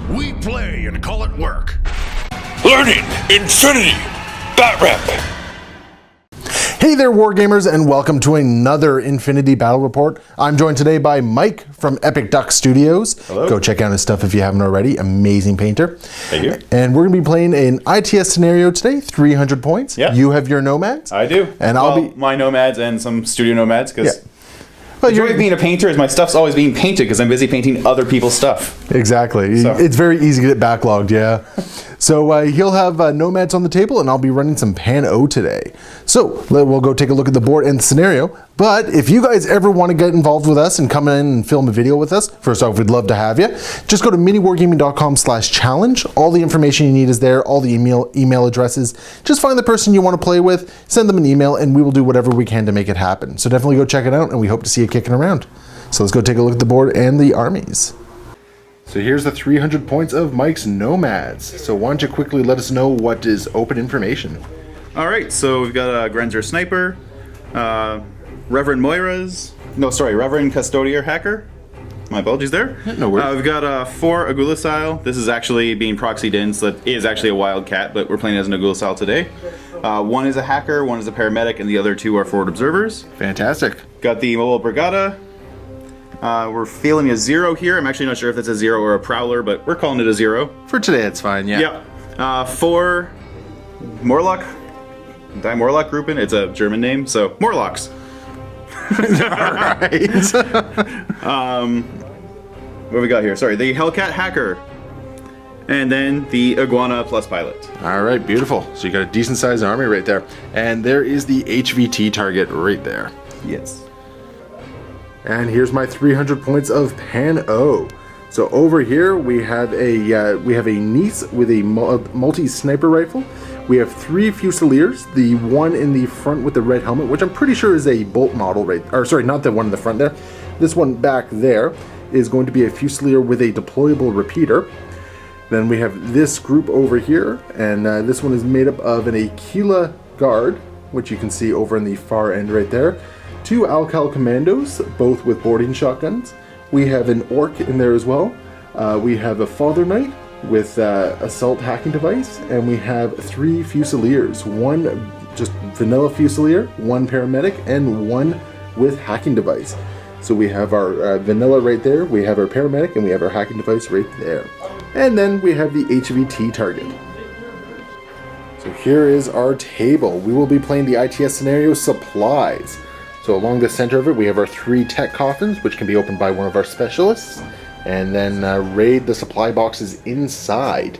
We play and call it work. Learning Infinity Bat Rep. Hey there, Wargamers, and welcome to another Infinity Battle Report. I'm joined today by Mike from Epic Duck Studios. Hello. Go check out his stuff if you haven't already. Amazing painter. Thank you. And we're going to be playing an ITS scenario today, 300 points. Yeah. You have your Nomads. I do. And I'll be my Nomads and some studio Nomads because the joy of being a painter is my stuff's always being painted because I'm busy painting other people's stuff. Exactly. So. It's very easy to get backlogged, yeah. So he'll have Nomads on the table, and I'll be running some PanO today. So we'll go take a look at the board and the scenario. But if you guys ever want to get involved with us and come in and film a video with us, first off, we'd love to have you. Just go to MiniWarGaming.com/challenge. All the information you need is there, all the email addresses. Just find the person you want to play with, send them an email, and we will do whatever we can to make it happen. So definitely go check it out, and we hope to see you kicking around. So let's go take a look at the board and the armies. So here's the 300 points of Mike's Nomads. So why don't you quickly let us know what is open information? All right, so we've got a Grenzer Sniper, Reverend Custodier Hacker. My apologies there. No worries. We've got 4 Agula style. This is actually being proxied in, so that is actually a Wildcat, but we're playing as an Agula style today. 1 is a hacker, 1 is a paramedic, and the other 2 are forward observers. Fantastic. Got the Mobile Brigada. We're feeling a 0 here. I'm actually not sure if that's a 0 or a Prowler, but we're calling it a 0. For today, it's fine, yeah. Yep. 4 Morlock. Die Morlock grouping. It's a German name, so Morlocks. Alright. What do we got here? Sorry, the Hellcat Hacker. And then the Iguana plus Pilot. Alright, beautiful. So you got a decent sized army right there. And there is the HVT target right there. Yes. And here's my 300 points of PanO. So over here we have a Nice with a multi-sniper rifle. We have 3 Fusiliers. The one in the front with the red helmet, which I'm pretty sure is a Bolt model, right? Or sorry, not the one in the front there. This one back there is going to be a Fusilier with a deployable repeater. Then we have this group over here, and this one is made up of an Aquila Guard, which you can see over in the far end right there. 2 Alcal Commandos, both with boarding shotguns. We have an Orc in there as well. We have a Father Knight with assault hacking device, and we have 3 Fusiliers. 1 just vanilla Fusilier, 1 paramedic, and 1 with hacking device. So we have our vanilla right there, we have our paramedic, and we have our hacking device right there. And then we have the HVT target. So here is our table. We will be playing the ITS scenario supplies. So along the center of it, we have our 3 tech coffins, which can be opened by one of our specialists, and then raid the supply boxes inside.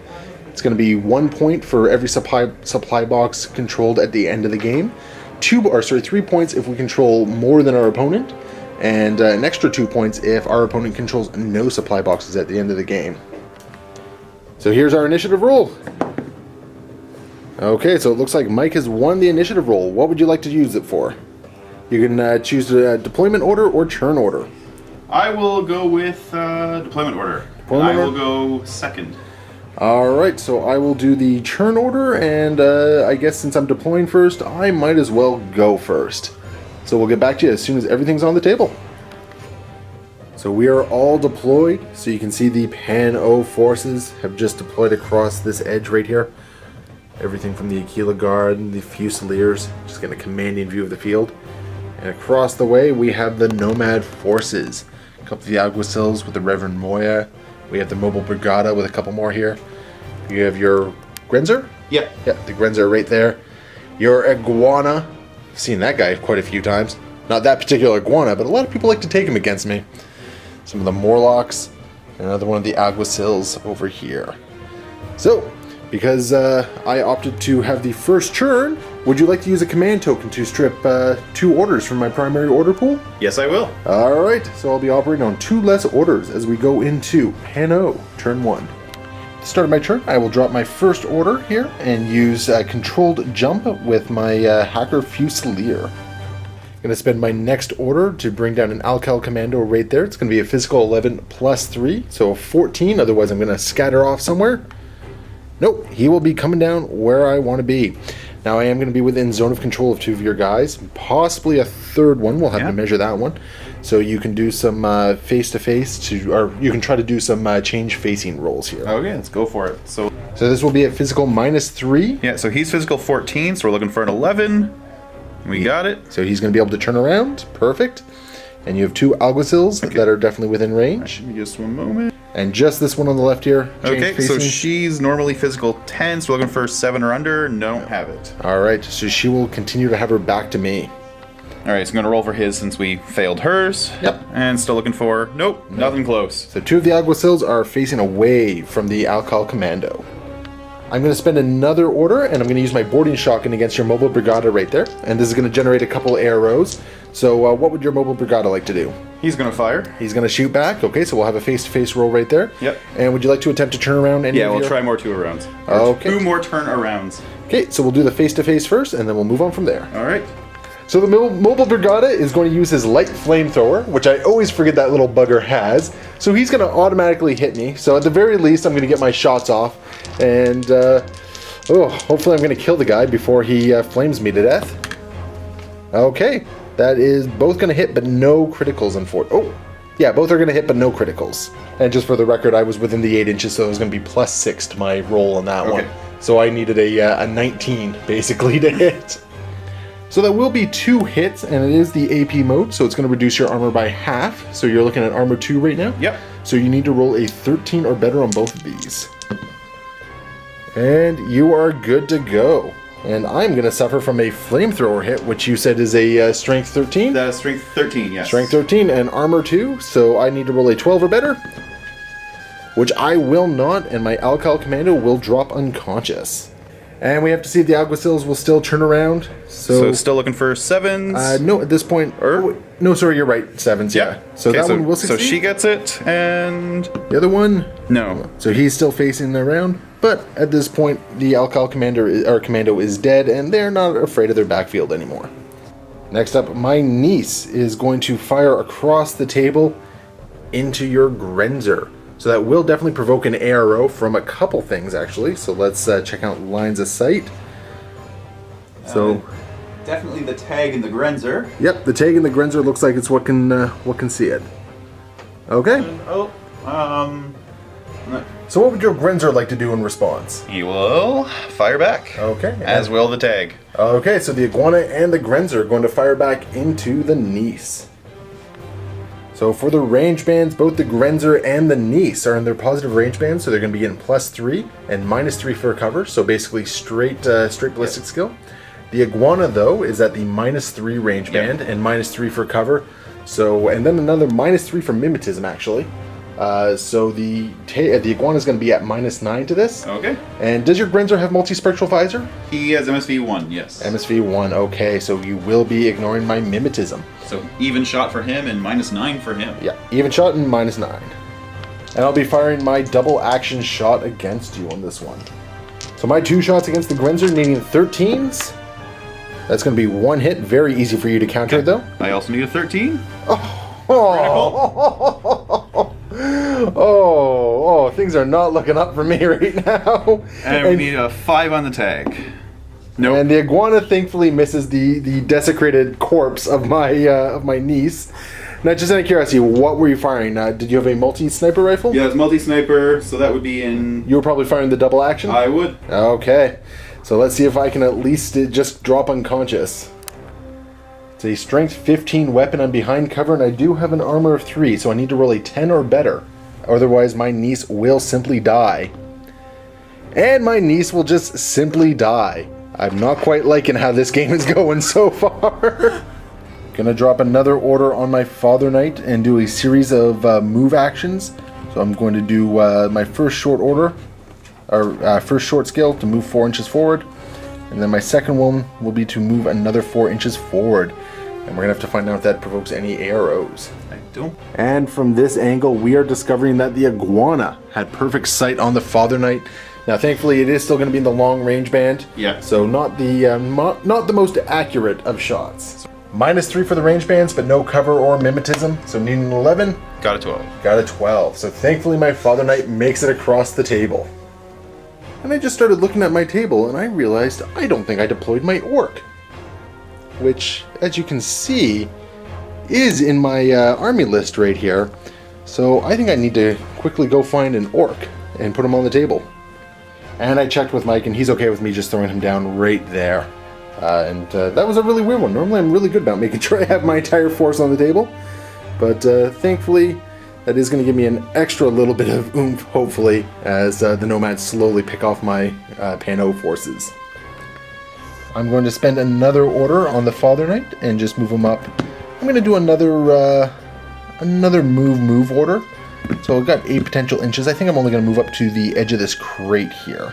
It's going to be 1 point for every supply box controlled at the end of the game. 3 points if we control more than our opponent, and an extra 2 points if our opponent controls no supply boxes at the end of the game. So here's our initiative roll. Okay, so it looks like Mike has won the initiative roll. What would you like to use it for? You can choose a deployment order or turn order. I will go with deployment order. I will go second. Alright, so I will do the turn order, and I guess since I'm deploying first, I might as well go first. So we'll get back to you as soon as everything's on the table. So we are all deployed, so you can see the PanO forces have just deployed across this edge right here. Everything from the Aquila Guard and the Fusiliers, just getting a commanding view of the field. And across the way, we have the Nomad forces. A couple of the Alguacils with the Reverend Moya. We have the Mobile Brigada with a couple more here. You have your Grenzer? Yep. Yeah, the Grenzer right there. Your Iguana. I've seen that guy quite a few times. Not that particular Iguana, but a lot of people like to take him against me. Some of the Morlocks. Another one of the Alguacils over here. So, because I opted to have the first turn, would you like to use a command token to strip 2 orders from my primary order pool? Yes, I will. Alright, so I'll be operating on 2 less orders as we go into PanO, turn 1. To start my turn, I will drop my first order here and use controlled jump with my Hacker Fusilier. I'm going to spend my next order to bring down an Alcal Commando right there. It's going to be a physical 11 plus 3, so a 14, otherwise I'm going to scatter off somewhere. Nope, he will be coming down where I want to be. Now I am going to be within zone of control of 2 of your guys, possibly a third one. We'll have to measure that one. So you can do some face-to-face or you can try to do some change facing rolls here. Okay, let's go for it. So this will be at physical -3. yeah, so he's physical 14, so we're looking for an 11. We got it. So he's going to be able to turn around. Perfect. And you have 2 alguacils that are definitely within range. Give me just one moment. And just this one on the left here. Okay, so facing. she's normally physical 10, so we're looking for 7 or under. Don't have it. All right, so she will continue to have her back to me. All right, so I'm going to roll for his since we failed hers. Yep. And still looking for, nope, nothing close. So 2 of the alguacils are facing away from the Alcal Commando. I'm going to spend another order, and I'm going to use my boarding shotgun against your mobile brigada right there. And this is going to generate a couple arrows. So what would your mobile brigada like to do? He's going to fire. He's going to shoot back. Okay, so we'll have a face-to-face roll right there. Yep. And would you like to attempt to turn around any Yeah, of we'll your... try more 2 rounds. Okay. 2 more turnarounds. Okay, so we'll do the face-to-face first, and then we'll move on from there. All right. So the mobile brigada is going to use his light flamethrower, which I always forget that little bugger has. So he's going to automatically hit me. So at the very least, I'm going to get my shots off. And, hopefully I'm going to kill the guy before he flames me to death. Okay, that is both going to hit, but no criticals, unfortunately. Oh, yeah, both are going to hit, but no criticals. And just for the record, I was within the 8 inches, so it was going to be +6 to my roll on that one. So I needed a 19, basically, to hit. So that will be 2 hits, and it is the AP mode, so it's going to reduce your armor by half. So you're looking at armor 2 right now? Yep. So you need to roll a 13 or better on both of these. And you are good to go. And I'm going to suffer from a flamethrower hit, which you said is a strength 13? That is strength 13, yes. Strength 13 and armor 2, so I need to roll a 12 or better. Which I will not, and my Alcal Commando will drop unconscious. And we have to see if the alguacils will still turn around. So still looking for 7s? No, at this point... no, sorry, you're right. 7s, yeah. So okay, that one will succeed. So she gets it, and... The other one? No. So he's still facing around. But at this point, the Alcal Commando is dead, and they're not afraid of their backfield anymore. Next up, my niece is going to fire across the table into your Grenzer. So that will definitely provoke an arrow from a couple things, actually. So let's check out lines of sight. So definitely the tag in the Grenzer. Yep, the tag in the Grenzer looks like it's what can see it. Okay. So what would your Grenzer like to do in response? He will fire back. Okay. As will the tag. Okay, so the iguana and the Grenzer are going to fire back into the niece. So for the range bands, both the Grenzer and the niece are in their positive range bands, so they're going to be getting +3 and -3 for cover. So basically straight ballistic skill. The iguana though is at the -3 range band and -3 for cover. So and then another -3 for mimetism actually. So the iguana is going to be at -9 to this. Okay. And does your Grenzer have multi-spectral visor? He has MSV 1, yes. MSV 1, okay, so you will be ignoring my mimetism. So even shot for him and -9 for him. Yeah, even shot and -9. And I'll be firing my double action shot against you on this one. So my 2 shots against the Grenzer needing 13s. That's going to be 1 hit, very easy for you to counter though. I also need a 13. Oh, things are not looking up for me right now. And we need a 5 on the tag. Nope. And the iguana thankfully misses the desecrated corpse of my niece. Now, just out of curiosity, what were you firing? Did you have a multi-sniper rifle? Yeah, it's multi-sniper, so that would be in... You were probably firing the double action? I would. Okay. So let's see if I can at least just drop unconscious. It's a strength 15 weapon. I'm behind cover, and I do have an armor of 3, so I need to roll a 10 or better. Otherwise, my niece will simply die. And my niece will just simply die. I'm not quite liking how this game is going so far. Gonna drop another order on my Father Knight and do a series of move actions. So I'm going to do my first short order, or first short skill to move 4 inches forward. And then my second one will be to move another 4 inches forward. And we're gonna have to find out if that provokes any arrows. I don't. And from this angle, we are discovering that the iguana had perfect sight on the Father Knight. Now, thankfully, it is still going to be in the long range band. Yeah. So not the most accurate of shots. -3 for the range bands, but no cover or mimetism. So needing an 11. Got a 12. Got a 12. So thankfully, my Father Knight makes it across the table. And I just started looking at my table, and I realized I don't think I deployed my orc. Which, as you can see, is in my army list right here. So I think I need to quickly go find an orc and put him on the table. And I checked with Mike, and he's okay with me just throwing him down right there. That was a really weird one. Normally I'm really good about making sure I have my entire force on the table. But thankfully, that is going to give me an extra little bit of oomph, hopefully, as the Nomads slowly pick off my PanO forces. I'm going to spend another order on the Father Knight and just move him up. I'm going to do another move order. So I've got 8 potential inches. I think I'm only going to move up to the edge of this crate here.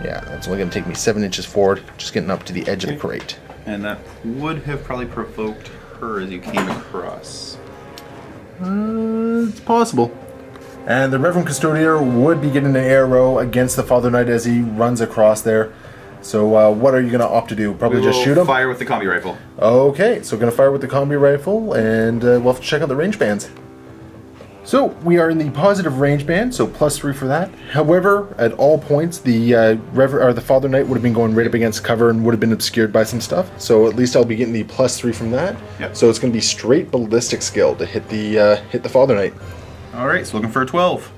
Yeah, that's only going to take me 7 inches forward, just getting up to the edge of the crate. And that would have probably provoked her as you came across. It's possible. And the Reverend Custodier would be getting an arrow against the Father Knight as he runs across there. So what are you going to opt to do? Probably just shoot him? Fire with the combi rifle. Okay, so going to fire with the combi rifle, and we'll have to check out the range bands. So we are in the positive range band, so +3 for that. However, at all points, the Father Knight would have been going right up against cover and would have been obscured by some stuff. So at least I'll be getting the +3 from that. Yep. So it's going to be straight ballistic skill to hit the Father Knight. All right, so looking for a 12.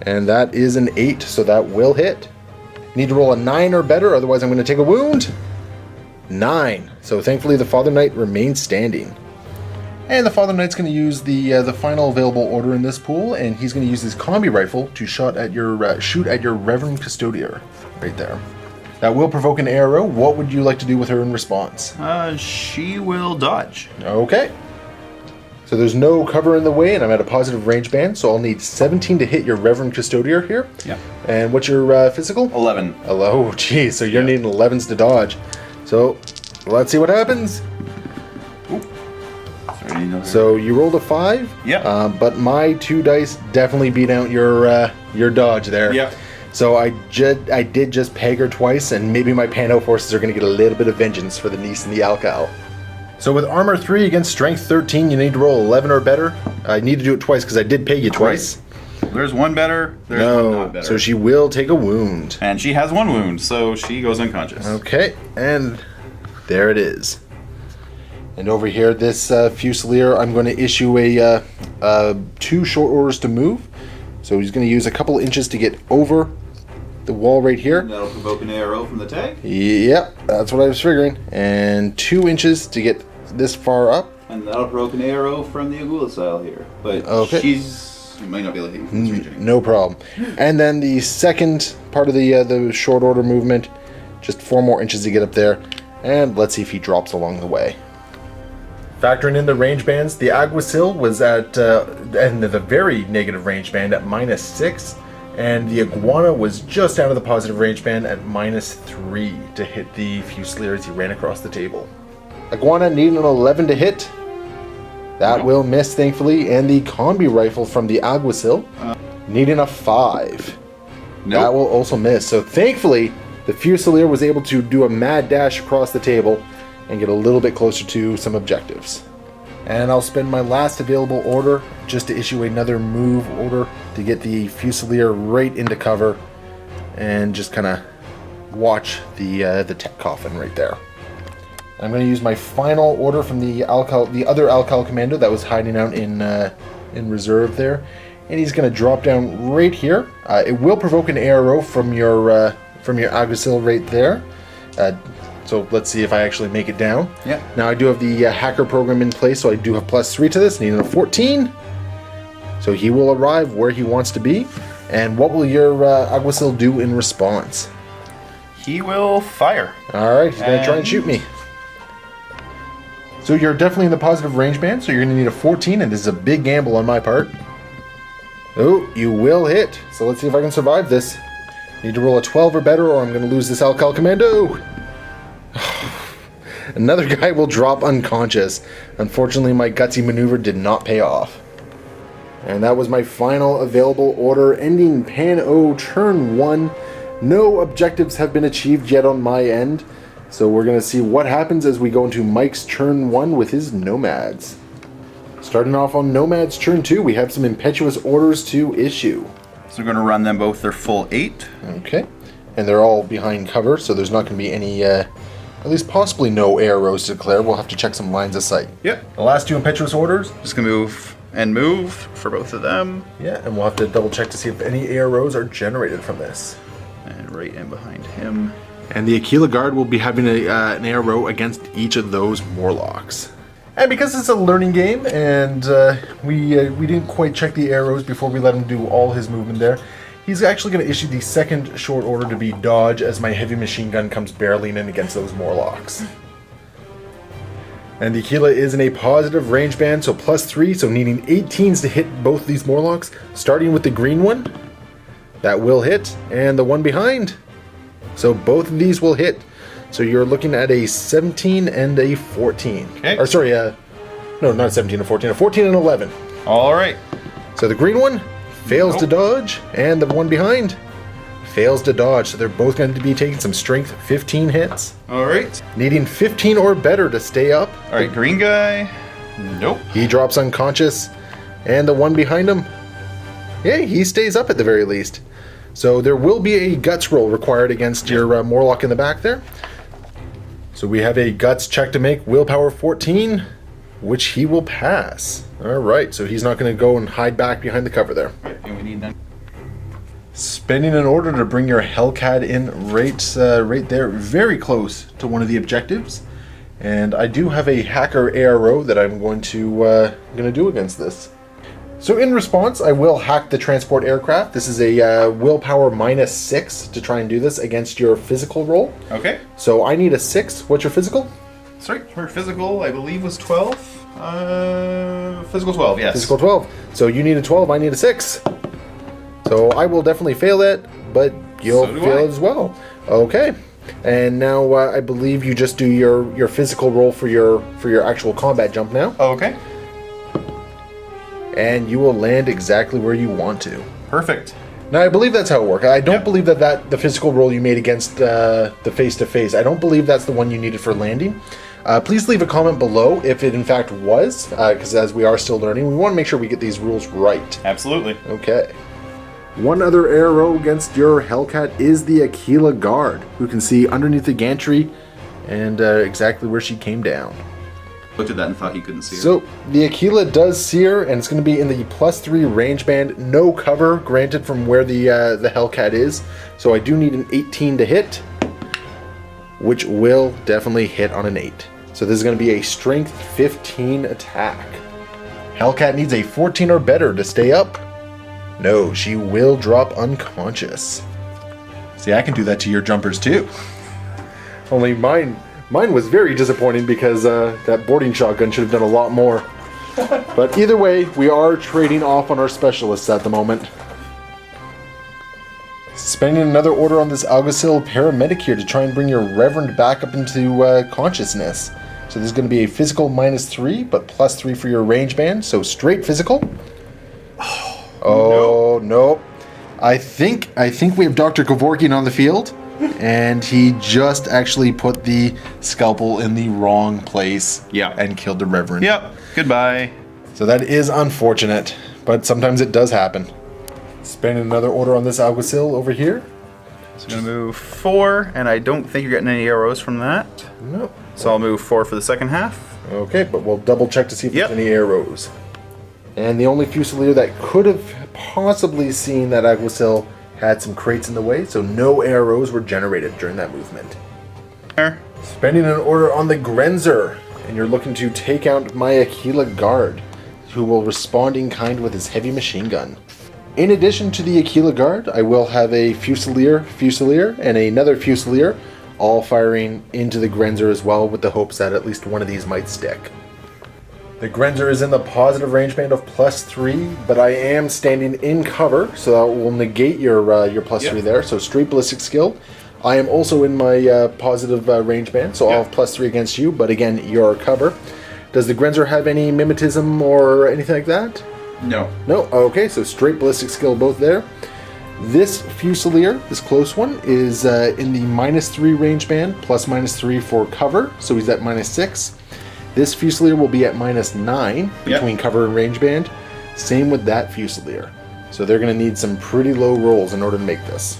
And that is an 8, so that will hit. Need to roll a 9 or better, otherwise I'm going to take a wound. 9. So thankfully the Father Knight remains standing. And the Father Knight's going to use the final available order in this pool, and he's going to use his combi rifle to shoot at your Reverend Custodier, right there. That will provoke an arrow. What would you like to do with her in response? She will dodge. Okay. So there's no cover in the way, and I'm at a positive range band, so I'll need 17 to hit your Reverend Custodier here. Yeah. And what's your physical? 11. Oh, geez. So you're needing 11s to dodge. So let's see what happens. So you rolled a 5. Yeah. But my 2 dice definitely beat out your dodge there. Yeah. So I did just peg her twice, and maybe my PanO forces are going to get a little bit of vengeance for the niece and the Alcal. So with armor 3 against strength 13, you need to roll 11 or better. I need to do it twice because I did peg you twice. There's one better. There's one not better. So she will take a wound. And she has 1 wound, so she goes unconscious. Okay, and there it is. And over here, this Fusilier, I'm going to issue a 2 short orders to move. So he's going to use a couple inches to get over the wall right here. And that'll provoke an arrow from the tag. Yep, that's what I was figuring. And 2 inches to get this far up. And that'll provoke an arrow from the Agulacile here. But you might not be able to hit from this region. No problem. And then the second part of the short order movement, just 4 more inches to get up there. And let's see if he drops along the way. Factoring in the range bands, the Aguacil was at and the very negative range band at -6, and the Iguana was just out of the positive range band at -3 to hit the Fusilier as he ran across the table. Iguana needing an 11 to hit. That will miss, thankfully, and the combi rifle from the Aguacil needing a 5. That will also miss. So thankfully, the Fusilier was able to do a mad dash across the table and get a little bit closer to some objectives. And I'll spend my last available order just to issue another move order to get the Fusilier right into cover and just kind of watch the tech coffin right there. I'm going to use my final order from the other Alcal Commando that was hiding out in reserve there, and he's going to drop down right here. It will provoke an arrow from your Aguacil right there. So let's see if I actually make it down. Yeah. Now I do have the hacker program in place, so I do have +3 to this, needing a 14. So he will arrive where he wants to be. And what will your Aguacil do in response? He will fire. Alright, he's going to try and shoot me. So you're definitely in the positive range band, so you're going to need a 14, and this is a big gamble on my part. Oh, you will hit. So let's see if I can survive this. Need to roll a 12 or better, or I'm going to lose this Alcal Commando. Another guy will drop unconscious. Unfortunately, my gutsy maneuver did not pay off. And that was my final available order, ending PanO turn 1. No objectives have been achieved yet on my end, so we're going to see what happens as we go into Mike's turn 1 with his Nomads. Starting off on Nomads turn 2, we have some impetuous orders to issue. So we're going to run them both their full 8. Okay. And they're all behind cover, so there's not going to be at least possibly no arrows to declare. We'll have to check some lines of sight. Yep. The last two impetuous orders. Just gonna move for both of them. Yeah, and we'll have to double check to see if any arrows are generated from this. And right in behind him. And the Aquila Guard will be having an arrow against each of those Morlocks. And because it's a learning game, and we didn't quite check the arrows before we let him do all his movement there, he's actually going to issue the second short order to be dodge as my heavy machine gun comes barreling in against those Morlocks. And the Aquila is in a positive range band, so +3, so needing 18s to hit both these Morlocks, starting with the green one. That will hit, and the one behind. So both of these will hit. So you're looking at a 17 and a 14. Okay. Or sorry, no, not 17 and 14, a 14 and 11. All right. So the green one fails to dodge, and the one behind fails to dodge. So they're both going to be taking some strength 15 hits. All right. Needing 15 or better to stay up. All right, green guy. Nope. He drops unconscious, and the one behind him, yeah, he stays up at the very least. So there will be a guts roll required against your Morlock in the back there. So we have a guts check to make, willpower 14, which he will pass. All right, so he's not going to go and hide back behind the cover there. And we need them. Spending an order to bring your Hellcat in right there, very close to one of the objectives. And I do have a hacker arrow that I'm going to do against this. So in response, I will hack the transport aircraft. This is a willpower -6 to try and do this against your physical roll. Okay. So I need a 6. What's your physical? Sorry, her physical, I believe, was 12. Physical 12, yes. Physical 12. So you need a 12, I need a 6. So I will definitely fail it, but you'll fail it as well. Okay. And now I believe you just do your physical roll for your actual combat jump now. Okay. And you will land exactly where you want to. Perfect. Now, I believe that's how it works. I don't believe that the physical roll you made against the face-to-face, I don't believe that's the one you needed for landing. Please leave a comment below if it in fact was, because as we are still learning, we want to make sure we get these rules right. Absolutely. Okay. One other arrow against your Hellcat is the Aquila Guard, who can see underneath the gantry and exactly where she came down. Looked at that and thought he couldn't see her. So the Aquila does see her, and it's going to be in the +3 range band. No cover granted from where the Hellcat is. So I do need an 18 to hit, which will definitely hit on an 8. So this is going to be a strength 15 attack. Hellcat needs a 14 or better to stay up. No, she will drop unconscious. See, I can do that to your jumpers too. Only mine was very disappointing because that boarding shotgun should have done a lot more. But either way, we are trading off on our specialists at the moment. Spending another order on this Alguacil paramedic here to try and bring your Reverend back up into consciousness. So this is going to be a physical -3, but +3 for your range band. So straight physical. Oh, no. I think we have Dr. Kevorkian on the field. And he just actually put the scalpel in the wrong place. Yeah. And killed the Reverend. Yep. Goodbye. So that is unfortunate, but sometimes it does happen. Spending another order on this Alguacil over here. So I'm going to move 4, and I don't think you're getting any arrows from that. Nope. So I'll move 4 for the second half. Okay, but we'll double check to see if Yep. there's any arrows. And the only Fusilier that could have possibly seen that Alguacil had some crates in the way, so no arrows were generated during that movement. There. Spending an order on the Grenzer, and you're looking to take out my Aquila Guard, who will respond in kind with his heavy machine gun. In addition to the Aquila Guard, I will have a Fusilier, and another Fusilier, all firing into the Grenzer as well, with the hopes that at least one of these might stick. The Grenzer is in the positive range band of +3, but I am standing in cover, so that will negate your +3 there. So straight ballistic skill. I am also in my positive range band, so I'll have +3 against you, but again, your cover. Does the Grenzer have any mimetism or anything like that? No. No? Okay, so straight ballistic skill both there. This Fusilier, this close one, is in the -3 range band, +/3 for cover, so he's at -6. This Fusilier will be at -9 between cover and range band. Same with that Fusilier. So they're going to need some pretty low rolls in order to make this.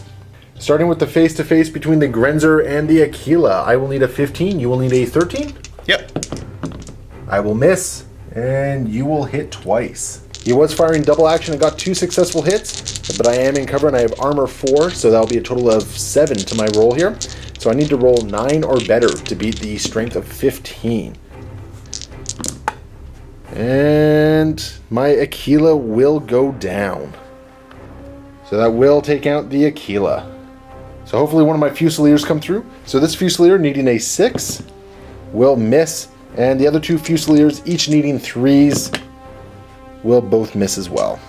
Starting with the face-to-face between the Grenzer and the Aquila. I will need a 15. You will need a 13. Yep. I will miss, and you will hit twice. He was firing double action and got 2 successful hits, but I am in cover and I have armor 4, so that'll be a total of 7 to my roll here. So I need to roll 9 or better to beat the strength of 15. And my Aquila will go down. So that will take out the Aquila. So hopefully one of my Fusiliers come through. So this Fusilier needing a 6 will miss, and the other 2 Fusiliers each needing 3s will both miss as well.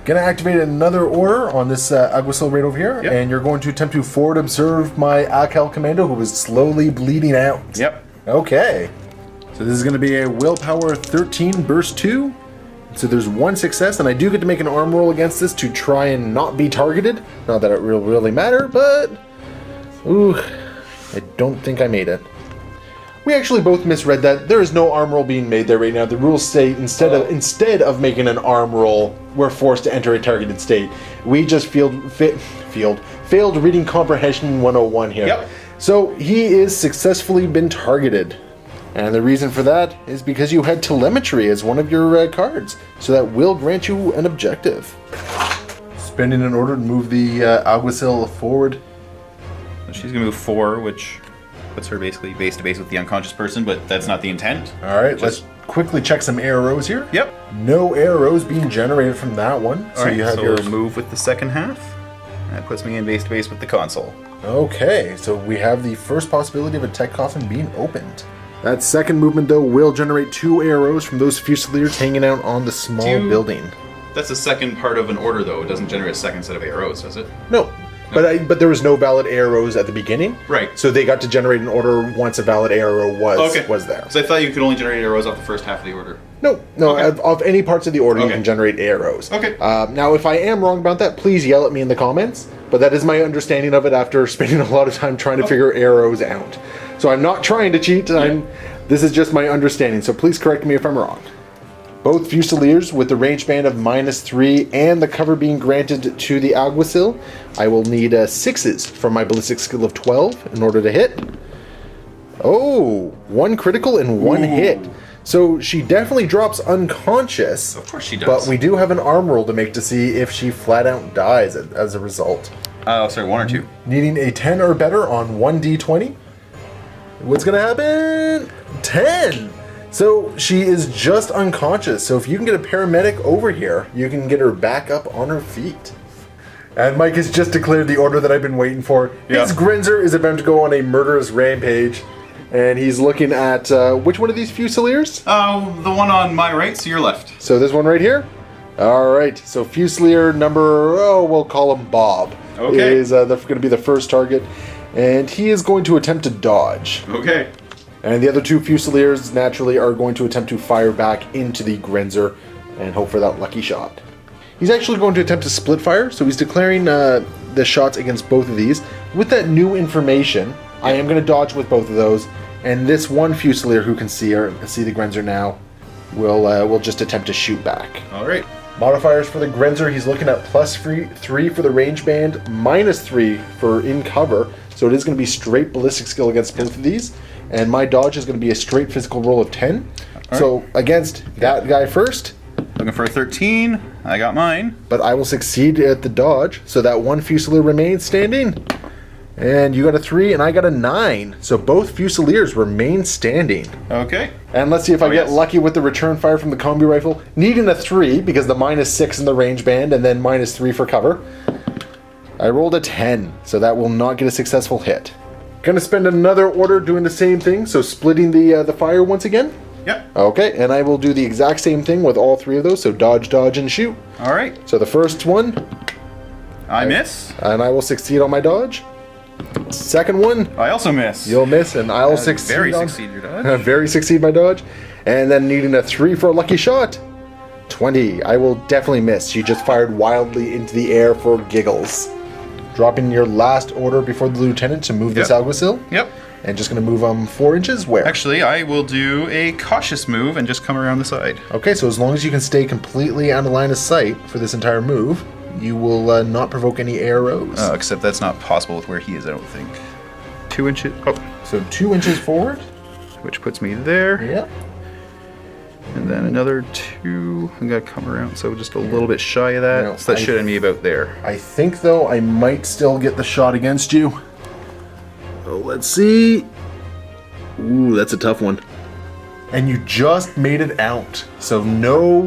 Gonna activate another order on this Alguacil right over here, and you're going to attempt to forward observe my Akel Commando who is slowly bleeding out. Yep. Okay. So this is gonna be a Willpower 13 Burst 2. So there's 1 success, and I do get to make an arm roll against this to try and not be targeted. Not that it will really matter, but ooh, I don't think I made it. We actually both misread that. There is no arm roll being made there right now. The rules say instead of making an arm roll, we're forced to enter a targeted state. We just failed reading comprehension 101 here. Yep. So he is successfully been targeted. And the reason for that is because you had telemetry as one of your cards. So that will grant you an objective. Spending an order to move the Alguacil forward. She's going to move 4, which puts her basically base to base with the unconscious person, but that's not the intent. Alright, let's quickly check some arrows here. Yep. No arrows being generated from that one. So Alright, you have so your we'll move with the second half. That puts me in base to base with the console. Okay, so we have the first possibility of a tech coffin being opened. That second movement, though, will generate 2 arrows from those Fusiliers hanging out on the small building. That's the second part of an order, though. It doesn't generate a second set of arrows, does it? No. But there was no valid arrows at the beginning. Right. So they got to generate an order once a valid arrow was there. So I thought you could only generate arrows off the first half of the order. No. Okay. Of any parts of the order, you can generate arrows. Okay. Now, if I am wrong about that, please yell at me in the comments. But that is my understanding of it after spending a lot of time trying to figure arrows out. So I'm not trying to cheat. This is just my understanding. So please correct me if I'm wrong. Both Fusiliers with the range band of -3 and the cover being granted to the Alguacil. I will need 6s from my ballistic skill of 12 in order to hit. Oh, 1 critical and 1 hit. So she definitely drops unconscious. Of course she does. But we do have an arm roll to make to see if she flat out dies as a result. Oh, sorry, 1 or 2. Needing a 10 or better on 1d20. What's gonna happen? 10! So she is just unconscious. So if you can get a paramedic over here, you can get her back up on her feet. And Mike has just declared the order that I've been waiting for. Yeah. His Grenzer is about to go on a murderous rampage. And he's looking at, which one of these Fusiliers? Oh, the one on my right, so your left. So this one right here? Alright, so Fusilier number, we'll call him Bob. Okay. Is going to be the first target. And he is going to attempt to dodge. Okay. And the other 2 Fusiliers naturally are going to attempt to fire back into the Grenzer and hope for that lucky shot. He's actually going to attempt to split fire, so he's declaring the shots against both of these. With that new information, I am going to dodge with both of those, and this one Fusilier who can see the Grenzer now will just attempt to shoot back. All right. Modifiers for the Grenzer, he's looking at +3 for the range band, -3 for in cover, so it is going to be straight ballistic skill against both of these. And my dodge is going to be a straight physical roll of 10. All so right. against that guy first. Looking for a 13. I got mine. But I will succeed at the dodge. So that 1 Fusilier remains standing. And you got a 3 and I got a 9. So both Fusiliers remain standing. Okay. And let's see if I get lucky with the return fire from the combi rifle. Needing a 3 because the -6 in the range band and then -3 for cover. I rolled a 10. So that will not get a successful hit. Gonna spend another order doing the same thing, so splitting the fire once again. Yep. Okay, and I will do the exact same thing with all 3 of those, so dodge, dodge, and shoot. All right. So the first one, I miss. and I will succeed on my dodge. Second one, I also miss. you'll miss, and I'll succeed Very on... succeed your dodge. Very succeed my dodge. And then needing a 3 for a lucky shot. 20, I will definitely miss. She just fired wildly into the air for giggles. Dropping your last order before the lieutenant to move this Alguacil. Yep. And just going to move 4 inches where? Actually, I will do a cautious move and just come around the side. Okay, so as long as you can stay completely out of line of sight for this entire move, you will not provoke any arrows. Except that's not possible with where he is, I don't think. 2 inches. Oh, So 2 inches forward. which puts me there. Yep. And then another 2. I'm gonna come around, so just a little bit shy of that. No, So that should end me about there. I think, though, I might still get the shot against you. Oh, let's see. Ooh, that's a tough one. And you just made it out. So no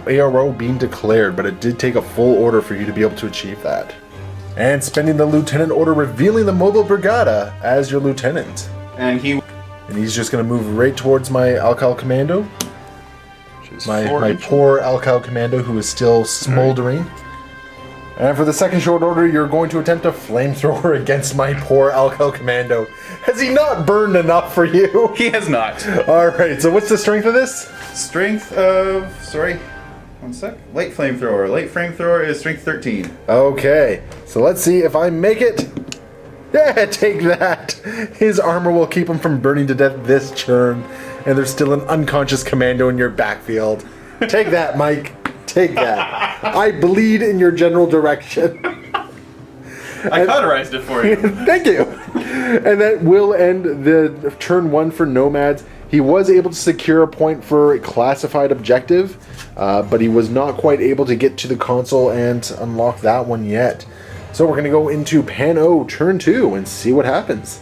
ARO being declared, but it did take a full order for you to be able to achieve that. And spending the lieutenant order, revealing the mobile brigada as your lieutenant. And he's just going to move right towards my Alcal Commando. My poor Alcal Commando, who is still smoldering. And for the second short order, you're going to attempt a flamethrower against my poor Alcal Commando. Has he not burned enough for you? He has not. Alright, so what's the strength of this? Strength of... Sorry. 1 sec. Light flamethrower. Light flamethrower is strength 13. Okay, so let's see if I make it. Yeah, take that. His armor will keep him from burning to death this turn. And there's still an unconscious commando in your backfield. Take that, Mike. Take that. I bleed in your general direction. I cauterized it for you. Thank you. And that will end the turn 1 for Nomads. He was able to secure a point for a classified objective, but he was not quite able to get to the console and unlock that one yet. So we're going to go into PanO turn 2 and see what happens.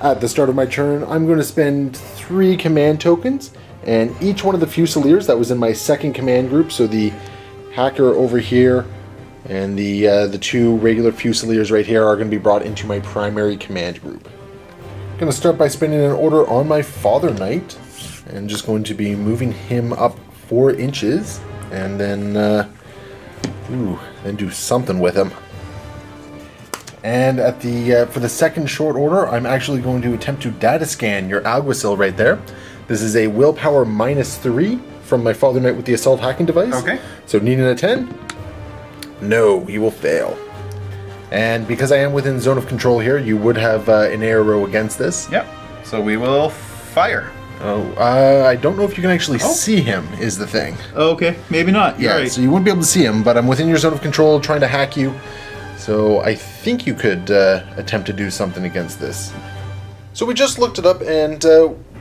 At the start of my turn, I'm going to spend 3 command tokens, and each one of the Fusiliers that was in my second command group, so the hacker over here and the 2 regular Fusiliers right here, are going to be brought into my primary command group. I'm going to start by spending an order on my Father Knight, and just going to be moving him up 4 inches, and then then do something with him. And at the for the second short order, I'm actually going to attempt to data scan your Alguacil right there. This is a willpower -3 from my Father Knight with the assault hacking device. Okay. So needing a 10? No, you will fail. And because I am within zone of control here, you would have an arrow against this. Yep. So we will fire. Oh, I don't know if you can actually see him, is the thing. Okay, maybe not. Yeah, Right. so you wouldn't be able to see him, but I'm within your zone of control trying to hack you. So I think you could attempt to do something against this. So we just looked it up, and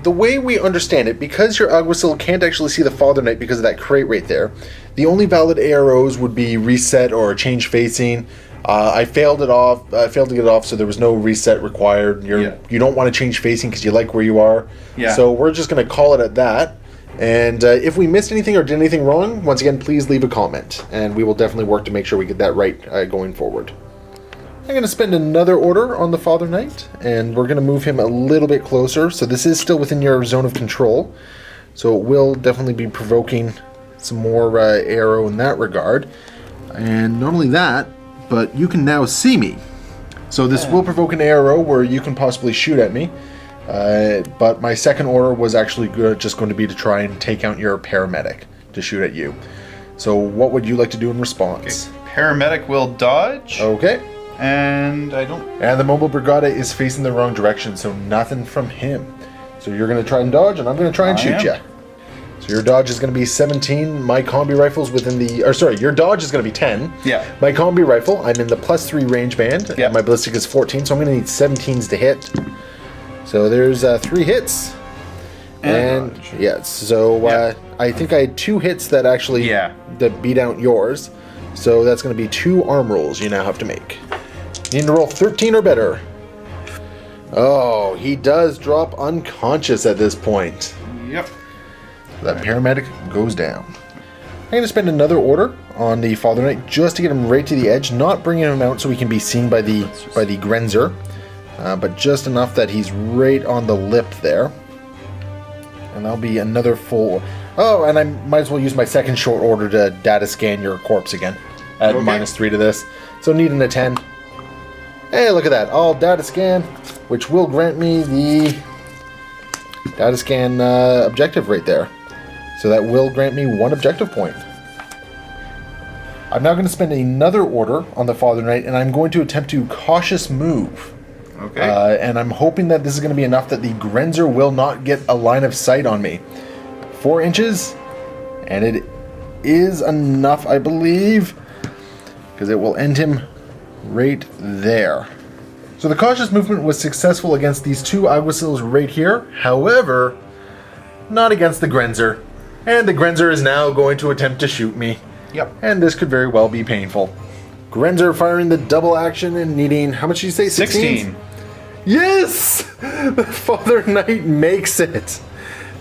the way we understand it, because your Alguacil can't actually see the Father Knight because of that crate right there, the only valid AROs would be reset or change facing. I failed it off. I failed to get it off, so there was no reset required. You don't want to change facing because you like where you are. Yeah. So we're just going to call it at that. And if we missed anything or did anything wrong, once again, please leave a comment, and we will definitely work to make sure we get that right going forward. I'm going to spend another order on the Father Knight, and we're going to move him a little bit closer. So this is still within your zone of control, so it will definitely be provoking some more arrow in that regard. And not only that, but you can now see me. So this will provoke an arrow where you can possibly shoot at me. But my second order was actually just going to be to try and take out your paramedic to shoot at you. So what would you like to do in response? Okay. Paramedic will dodge. Okay. And I don't... And the mobile brigada is facing the wrong direction, so nothing from him. So you're going to try and dodge, and I'm going to try and shoot you. So your dodge is going to be 17. My combi rifle's within the... Or sorry, your dodge is going to be 10. Yeah. My combi rifle, I'm in the +3 range band. Yeah. And my ballistic is 14, so I'm going to need 17s to hit. So there's 3 hits. And yeah, so I think I had 2 hits that actually that beat out yours. So that's going to be 2 arm rolls you now have to make. You need to roll 13 or better. Oh, he does drop unconscious at this point. Yep. That paramedic goes down. I'm going to spend another order on the Father Knight just to get him right to the edge, not bringing him out so he can be seen by the Grenzer, but just enough that he's right on the lip there. And that'll be another full... Oh, and I might as well use my second short order to data scan your corpse again. Add -3 to this. So needing a 10. Hey, look at that. All data scan, which will grant me the data scan objective right there. So that will grant me 1 objective point. I'm now going to spend another order on the Father Knight, and I'm going to attempt to cautious move. Okay. And I'm hoping that this is going to be enough that the Grenzer will not get a line of sight on me. 4 inches, and it is enough, I believe. because it will end him right there. So the cautious movement was successful against these two Alguacils right here. However, not against the Grenzer. And the Grenzer is now going to attempt to shoot me. Yep. And this could very well be painful. Grenzer firing the double action and needing, how much did you say? 16. Yes! The Father Knight makes it.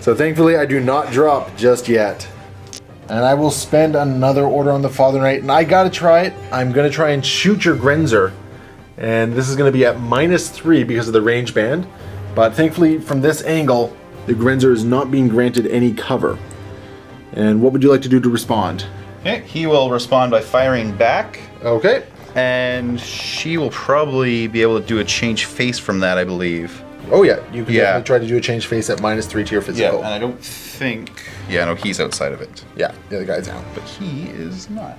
So thankfully I do not drop just yet. And I will spend another order on the Father Knight. And I gotta try it. I'm gonna try and shoot your Grenzer. And this is gonna be at -3 because of the range band. But thankfully from this angle, the Grenzer is not being granted any cover. And what would you like to do to respond? Okay, he will respond by firing back. Okay. And she will probably be able to do a change face from that, I believe. Oh yeah, you can definitely try to do a change face at -3 to your physical. Yeah, and I don't think... Yeah, no, he's outside of it. Yeah, the other guy's out. But he is not.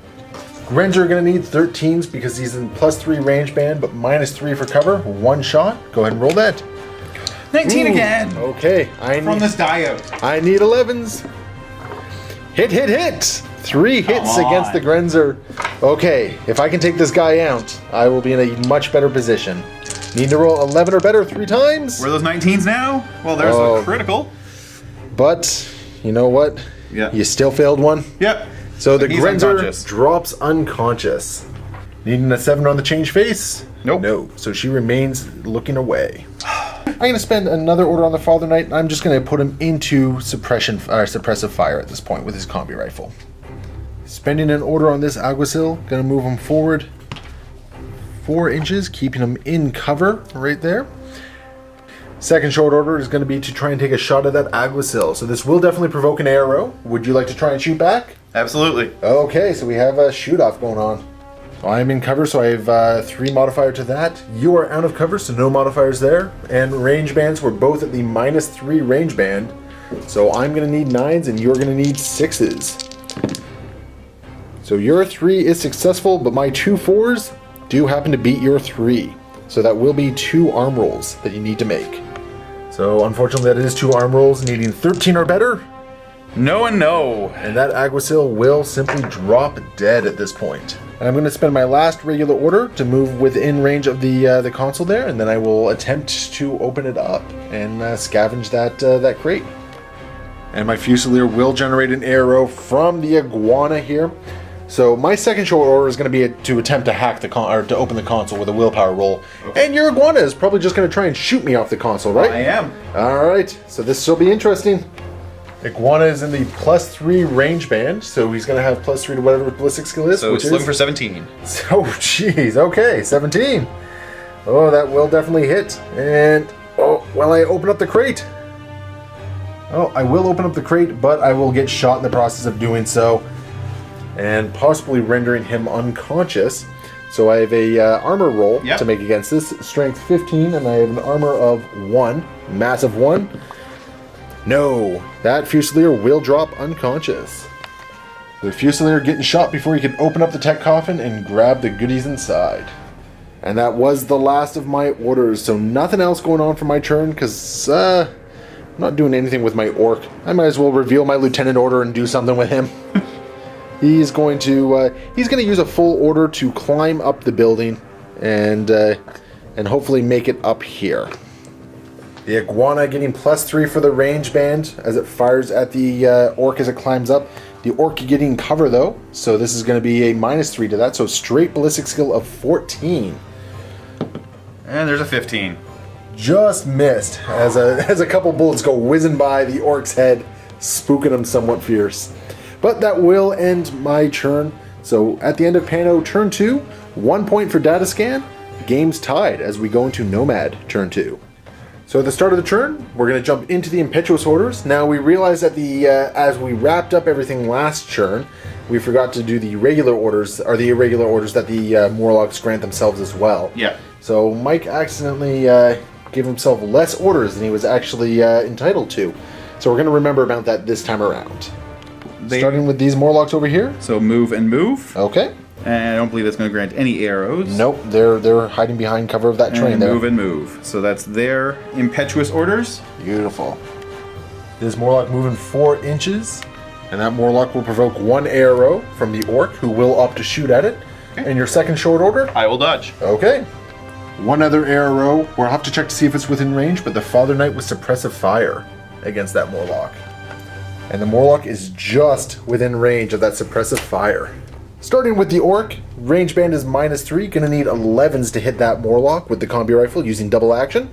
Grenzer gonna need 13s because he's in +3 range band, but -3 for cover. One shot. Go ahead and roll that. 19 Ooh, again! Okay, From this die out. I need 11s. Hit, hit, hit! 3 hits against the Grenzer. Okay, if I can take this guy out, I will be in a much better position. Need to roll 11 or better 3 times. Were those 19s now? Well, there's a critical. But, you know what? Yeah. You still failed one. Yep. So the he's Grenzer unconscious. drops unconscious. Needing a 7 on the change face? Nope. No. So she remains looking away. I'm going to spend another order on the Father Knight, and I'm just going to put him into suppressive fire at this point with his combi rifle. Spending an order on this Alguacil, going to move him forward 4 inches, keeping him in cover right there. Second short order is going to be to try and take a shot at that Alguacil. So this will definitely provoke an arrow. Would you like to try and shoot back? Absolutely. Okay, so we have a shoot-off going on. I'm in cover, so I have 3 modifier to that. You are out of cover, so no modifiers there. And range bands, we're both at the -3 range band. So I'm going to need 9s, and you're going to need 6s. So your 3 is successful, but my 2 4s do happen to beat your 3. So that will be 2 arm rolls that you need to make. So unfortunately that is 2 arm rolls needing 13 or better. No and no. And that Alguacil will simply drop dead at this point. And I'm going to spend my last regular order to move within range of the console there, and then I will attempt to open it up and scavenge that crate. And my Fusilier will generate an arrow from the iguana here. So my second short order is going to be to attempt to hack to open the console with a willpower roll. Okay. And your iguana is probably just going to try and shoot me off the console, right? I am. All right. So this will be interesting. Iguana is in the +3 range band, so he's going to have +3 to whatever ballistic skill is. So which it's looking for 17. Oh, jeez. Okay, 17. Oh, that will definitely hit. And, oh, well, I open up the crate. Oh, I will open up the crate, but I will get shot in the process of doing so. And possibly rendering him unconscious. So I have a armor roll to make against this. Strength 15, and I have an armor of 1. Massive 1. No, that Fusilier will drop unconscious. The Fusilier getting shot before he can open up the tech coffin and grab the goodies inside. And that was the last of my orders, so nothing else going on for my turn, because I'm not doing anything with my orc. I might as well reveal my lieutenant order and do something with him. He's going to use a full order to climb up the building and hopefully make it up here. The iguana getting +3 for the range band as it fires at the orc as it climbs up. The orc getting cover though, so this is going to be a -3 to that, so straight ballistic skill of 14. And there's a 15. Just missed as a couple bullets go whizzing by the orc's head, spooking him somewhat fierce. But that will end my turn. So at the end of PanO turn 2, 1 point for data scan. Game's tied as we go into Nomad turn 2. So at the start of the turn, we're going to jump into the impetuous orders. Now we realize that as we wrapped up everything last turn, we forgot to do the regular orders, or the irregular orders that the Morlocks grant themselves as well. Yeah. So Mike accidentally gave himself less orders than he was actually entitled to. So we're going to remember about that this time around. Starting with these Morlocks over here. So move and move. Okay. And I don't believe that's going to grant any arrows. Nope, they're hiding behind cover of that train and there. Move and move. So that's their impetuous orders. Beautiful. This Morlock moving 4 inches, and that Morlock will provoke 1 arrow from the orc, who will opt to shoot at it. Okay. And your second short order? I will dodge. Okay. One other arrow. We'll have to check to see if it's within range, but the Father Knight was suppressive fire against that Morlock. And the Morlock is just within range of that suppressive fire. Starting with the Orc, range band is -3. Gonna need 11s to hit that Morlock with the combi rifle using double action.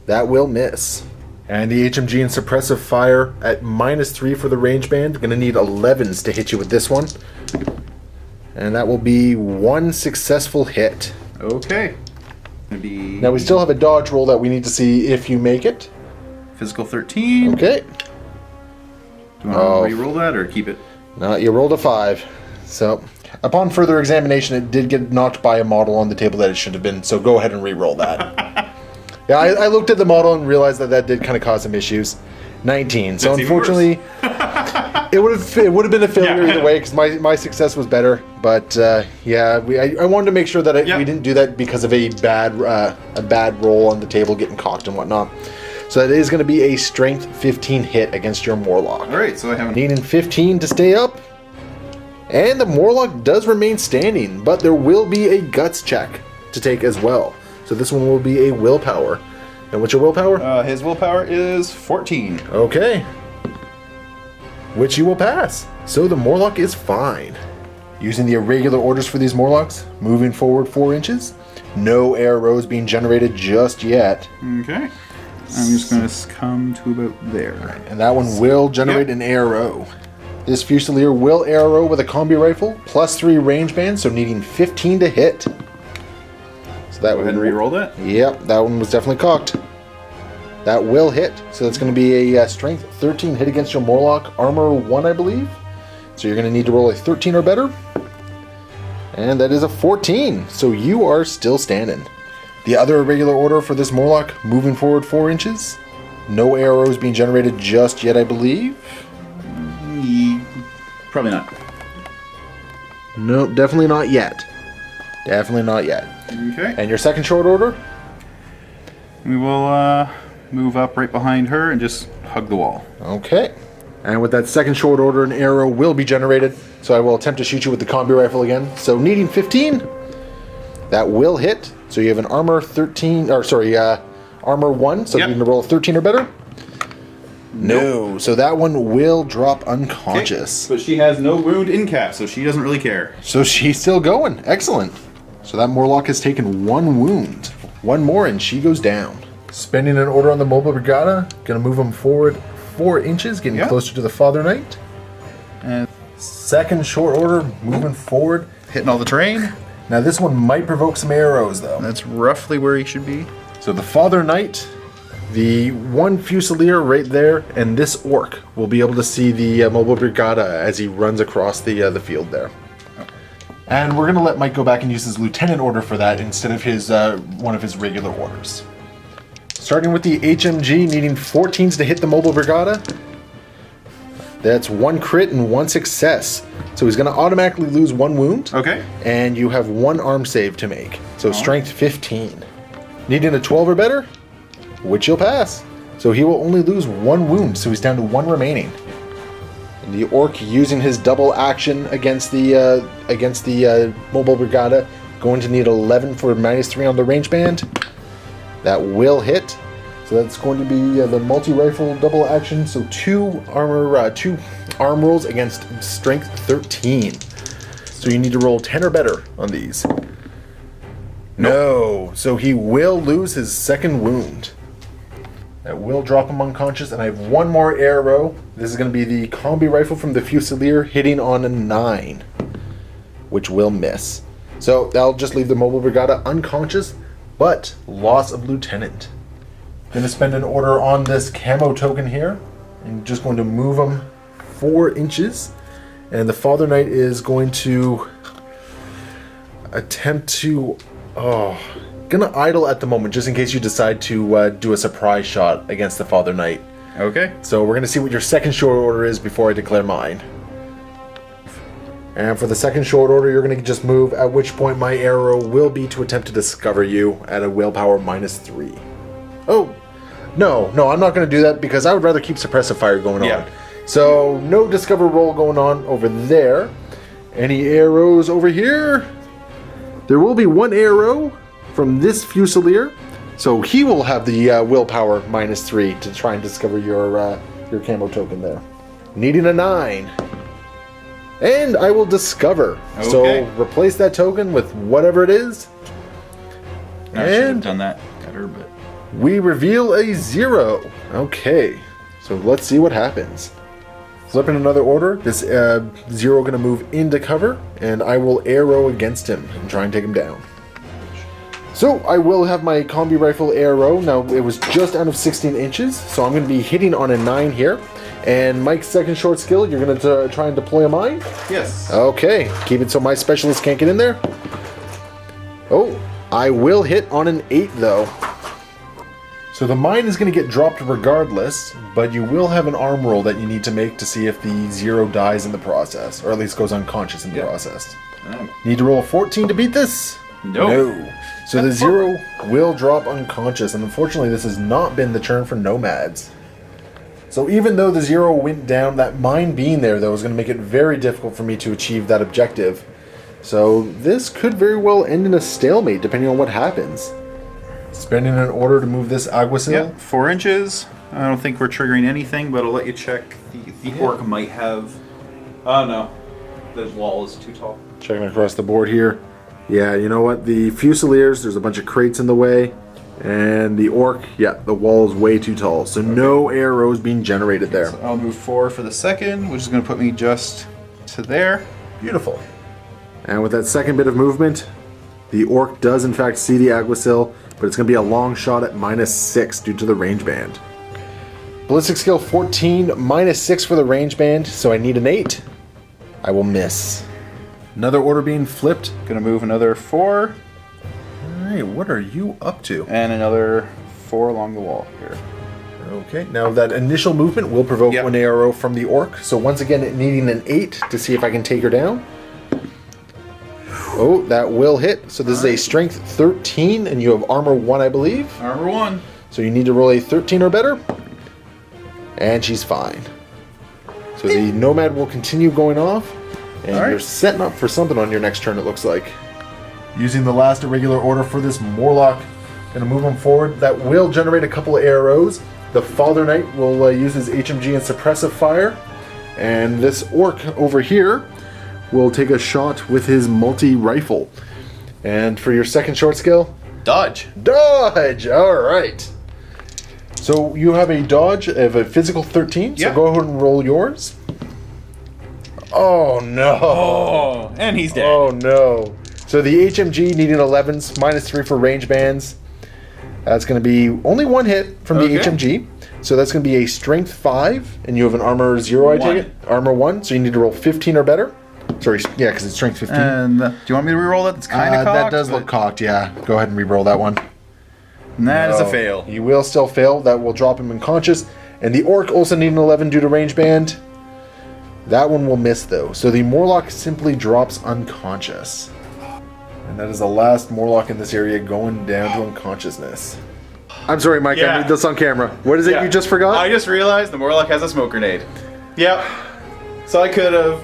That will miss. And the HMG and suppressive fire at -3 for the range band. Gonna need 11s to hit you with this one. And that will be one successful hit. Okay. Now we still have a dodge roll that we need to see if you make it. Physical 13. Okay. Do you want to re-roll that or keep it? No, you rolled a 5. So, upon further examination, it did get knocked by a model on the table that it should have been, so go ahead and re-roll that. Yeah, I looked at the model and realized that did kind of cause some issues. 19. So That's unfortunately, it would have been a failure either way because my success was better. But yeah, I wanted to make sure that we didn't do that because of a bad roll on the table getting cocked and whatnot. So that is going to be a strength 15 hit against your Morlock. All right, so I have needing 15 to stay up. And the Morlock does remain standing, but there will be a guts check to take as well. So this one will be a willpower. And what's your willpower? His willpower is 14. Okay. Which you will pass. So the Morlock is fine. Using the irregular orders for these Morlocks, moving forward 4 inches. No arrows being generated just yet. Okay. I'm just going to come to about there. And that one will generate an arrow. This Fusilier will arrow with a combi rifle, +3 range band, so needing 15 to hit. So that Go ahead and re-roll that. Yep, that one was definitely cocked. That will hit. So that's going to be a strength 13 hit against your Morlock, armor 1, I believe. So you're going to need to roll a 13 or better. And that is a 14. So you are still standing. The other irregular order for this Morlock, moving forward 4 inches. No arrows being generated just yet, I believe. Probably not. No, definitely not yet. Definitely not yet. Okay. And your second short order? We will move up right behind her and just hug the wall. Okay. And with that second short order, an arrow will be generated. So I will attempt to shoot you with the combi rifle again. So needing 15. That will hit. So you have an armor 13, or sorry, armor 1. So you need to roll a 13 or better. No. So that one will drop unconscious. Okay. But she has no wound in cap, so she doesn't really care. So she's still going. Excellent. So that Morlock has taken 1 wound. 1 more and she goes down. Spending an order on the Mobile Brigada. Gonna move him forward 4 inches, getting closer to the Father Knight. And second short order, moving forward. Hitting all the terrain. Now this one might provoke some arrows though. That's roughly where he should be. So the Father Knight, the one Fusilier right there, and this Orc will be able to see the Mobile Brigada as he runs across the field there. And we're gonna let Mike go back and use his lieutenant order for that instead of his one of his regular orders. Starting with the HMG, needing 14s to hit the Mobile Brigada. That's 1 crit and 1 success. So he's gonna automatically lose 1 wound. Okay. And you have 1 arm save to make. So strength 15. Needing a 12 or better, which you'll pass. So he will only lose 1 wound, so he's down to 1 remaining. And the Orc using his double action against the Mobile Brigada, going to need 11 for -3 on the range band. That will hit. So that's going to be the multi-rifle double action. So 2 arm rolls against strength 13. So you need to roll 10 or better on these. No. So he will lose his second wound. That will drop him unconscious. And I have 1 more arrow. This is going to be the combi rifle from the Fusilier hitting on a 9, which will miss. So that'll just leave the Mobile Brigada unconscious, but loss of lieutenant. Going to spend an order on this camo token here. I'm just going to move him 4 inches. And the Father Knight is going to attempt to... gonna idle at the moment just in case you decide to do a surprise shot against the Father Knight. Okay. So we're gonna see what your second short order is before I declare mine. And for the second short order, you're gonna just move, at which point my arrow will be to attempt to discover you at a willpower -3. Oh, no, I'm not gonna do that because I would rather keep suppressive fire going on. So no discover roll going on over there. Any arrows over here? There will be one arrow from this Fusilier, so he will have the willpower -3 to try and discover your camo token there. Needing a 9. And I will discover. Okay. So replace that token with whatever it is. I should have And done that better, but we reveal a 0. Okay, so let's see what happens. Flip in another order. This 0 going to move into cover, and I will arrow against him and try and take him down. So I will have my combi rifle arrow. Now it was just out of 16 inches, so I'm going to be hitting on a 9 here. And Mike's second short skill, you're going to try and deploy a mine? yes. Okay, keep it so my specialist can't get in there. Oh, I will hit on an 8 though. So the mine is going to get dropped regardless, but you will have an arm roll that you need to make to see if the 0 dies in the process, or at least goes unconscious in the process. Need to roll a 14 to beat this? No. So the 0 will drop unconscious, and unfortunately this has not been the turn for Nomads. So even though the 0 went down, that mine being there though is going to make it very difficult for me to achieve that objective. So this could very well end in a stalemate depending on what happens. Spending an order to move this Aguacil. Yep, 4 inches. I don't think we're triggering anything, but I'll let you check. The orc might have. Oh no, the wall is too tall. Checking across the board here. Yeah, you know what? The Fusiliers, there's a bunch of crates in the way. And the orc, yeah, the wall is way too tall. So no arrows being generated there. So I'll move 4 for the second, which is going to put me just to there. Beautiful. And with that second bit of movement, the orc does in fact see the Aguacil, but it's going to be a long shot at -6 due to the range band. Ballistic skill 14, -6 for the range band, so I need an 8. I will miss. Another order being flipped. Gonna move another 4. Alright, what are you up to? And another 4 along the wall here. Okay, now that initial movement will provoke Yep. one arrow from the orc, so once again needing an 8 to see if I can take her down. Oh, that will hit. So this is a strength 13, and you have armor 1, I believe. Armor 1. So you need to roll a 13 or better. And she's fine. So the Nomad will continue going off. And All right. you're setting up for something on your next turn, it looks like. Using the last irregular order for this Morlock. Going to move him forward. That will generate a couple of arrows. The Father Knight will use his HMG and suppressive fire. And this orc over here will take a shot with his multi-rifle. And for your second short skill, Dodge. dodge! Alright. So you have a dodge of a physical 13, so Yep. go ahead and roll yours. Oh no. Oh, and he's dead. Oh no. So the HMG needing 11s, -3 for range bands. That's going to be only one hit from the Okay. HMG. So that's going to be a strength 5, and you have an armor 0, I take 1. it? Armor 1, so you need to roll 15 or better. Sorry, yeah, because it's strength 15. And do you want me to reroll that? That's kind of cocked. That does look cocked, yeah. Go ahead and re-roll that one. And that is a No. fail. You will still fail. That will drop him unconscious. And the Orc also need an 11 due to range band. That one will miss, though. So the Morlock simply drops unconscious. And that is the last Morlock in this area going down to unconsciousness. I'm sorry, Mike. I Yeah. need this on camera. What is it Yeah. you just forgot? I just realized the Morlock has a smoke grenade. Yep. So I could have,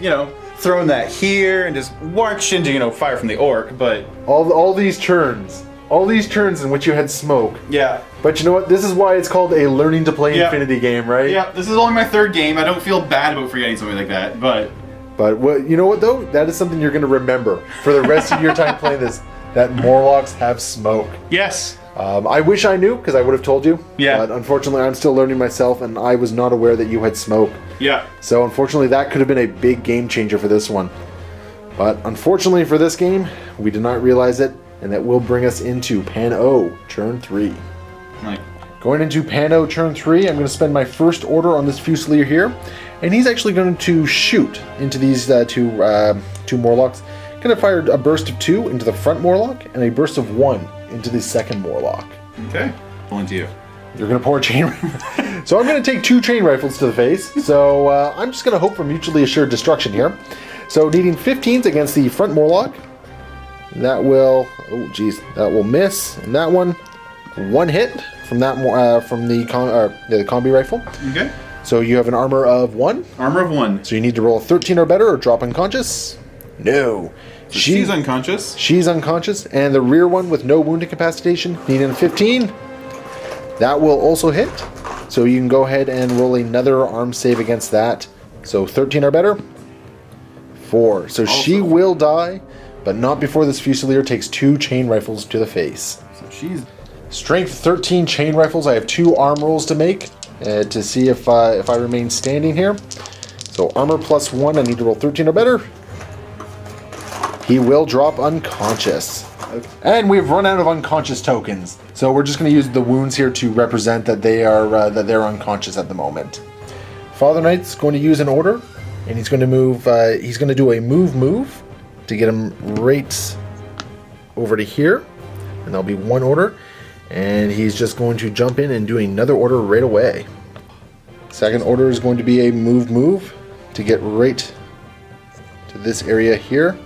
thrown that here and just marched into, fire from the orc, but all these turns. All these turns in which you had smoke. yeah. But you know what? This is why it's called a learning to play Yeah. Infinity game, right? Yeah, this is only my 3rd game. I don't feel bad about forgetting something like that, but But you know what though? That is something you're going to remember for the rest of your time playing this. That Morlocks have smoke. yes. I wish I knew because I would have told you. Yeah. But unfortunately, I'm still learning myself, and I was not aware that you had smoke. Yeah. So unfortunately, that could have been a big game changer for this one. But unfortunately for this game, we did not realize it, and that will bring us into PanO turn 3. Like, Going into PanO turn 3, I'm going to spend my first order on this Fusilier here, and he's actually going to shoot into these two Morlocks. Going to fire a burst of 2 into the front Morlock, and a burst of 1 into the second Morlock. okay. Pulling to you. You're going to pour a chain rifle. So I'm going to take 2 chain rifles to the face, so I'm just going to hope for mutually assured destruction here. So needing 15s against the front Morlock. That will, oh geez, that will miss. And that one hit from that from the combi rifle. Okay. So you have an armor of 1. Armor of 1. So you need to roll a 13 or better or drop unconscious. No. She's unconscious. She's unconscious, and the rear one with no wound incapacitation, needing a 15. That will also hit. So you can go ahead and roll another arm save against that. So 13 or better. 4. So she will die, but not before this Fusilier takes 2 chain rifles to the face. So she's Strength 13 chain rifles. I have 2 arm rolls to make to see if I remain standing here. So armor plus 1, I need to roll 13 or better. He will drop unconscious. Okay. And we've run out of unconscious tokens. So we're just going to use the wounds here to represent that they're unconscious at the moment. Father Knight's going to use an order, and he's going to move. He's going to do a move to get him right over to here, and there'll be 1 order. And he's just going to jump in and do another order right away. Second order is going to be a move to get right to this area here,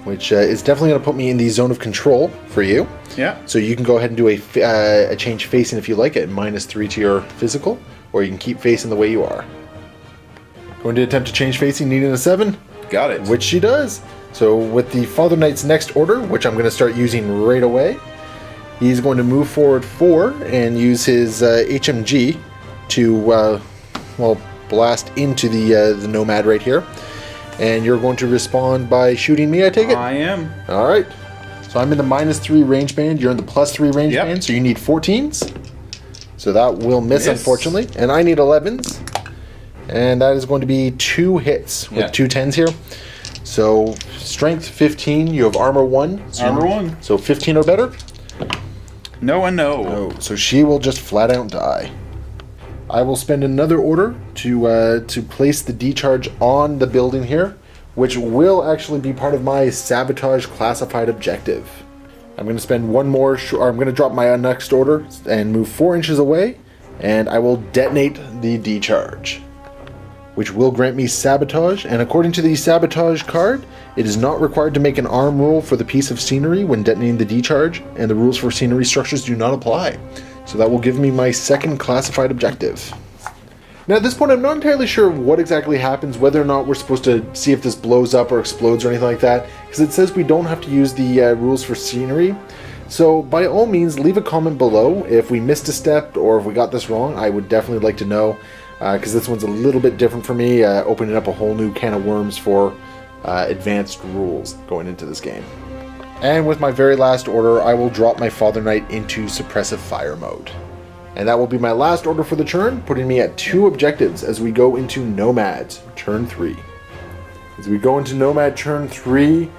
which is definitely going to put me in the zone of control for you. Yeah. So you can go ahead and do a change facing if you like at -3 to your physical, or you can keep facing the way you are. Going to attempt to change facing, needing a 7. Got it. Which she does. So with the Father Knight's next order, which I'm going to start using right away, he's going to move forward 4 and use his HMG to, blast into the Nomad right here. And you're going to respond by shooting me, I take it? I am. All right. So I'm in the -3 range band. You're in the +3 range band, so you need 14s. So that will miss, unfortunately. And I need 11s. And that is going to be 2 hits with 2 10s here. So strength 15. You have armor 1. So Armor 1. So 15 or better. No and no. Oh, so she will just flat out die. I will spend another order to place the decharge on the building here, which will actually be part of my sabotage classified objective. I'm going to spend one more, I'm going to drop my next order and move 4 inches away, and I will detonate the decharge, which will grant me sabotage. And according to the sabotage card, it is not required to make an arm roll for the piece of scenery when detonating the decharge, and the rules for scenery structures do not apply. So that will give me my second classified objective. Now at this point I'm not entirely sure what exactly happens, whether or not we're supposed to see if this blows up or explodes or anything like that, because it says we don't have to use the rules for scenery. So by all means leave a comment below if we missed a step or if we got this wrong. I would definitely like to know, because this one's a little bit different for me, opening up a whole new can of worms for advanced rules going into this game. And with my very last order, I will drop my Father Knight into suppressive fire mode. And that will be my last order for the turn, putting me at 2 objectives as we go into Nomads, turn 3. As we go into Nomad turn 3,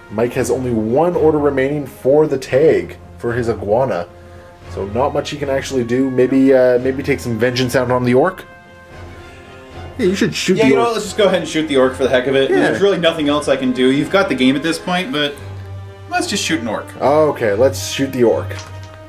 Mike has only 1 order remaining for the tag for his iguana. So not much he can actually do. Maybe take some vengeance out on the orc. Yeah, you should shoot the orc. You know what, let's just go ahead and shoot the orc for the heck of it. Yeah. There's really nothing else I can do. You've got the game at this point, but let's just shoot an orc. Okay, let's shoot the orc.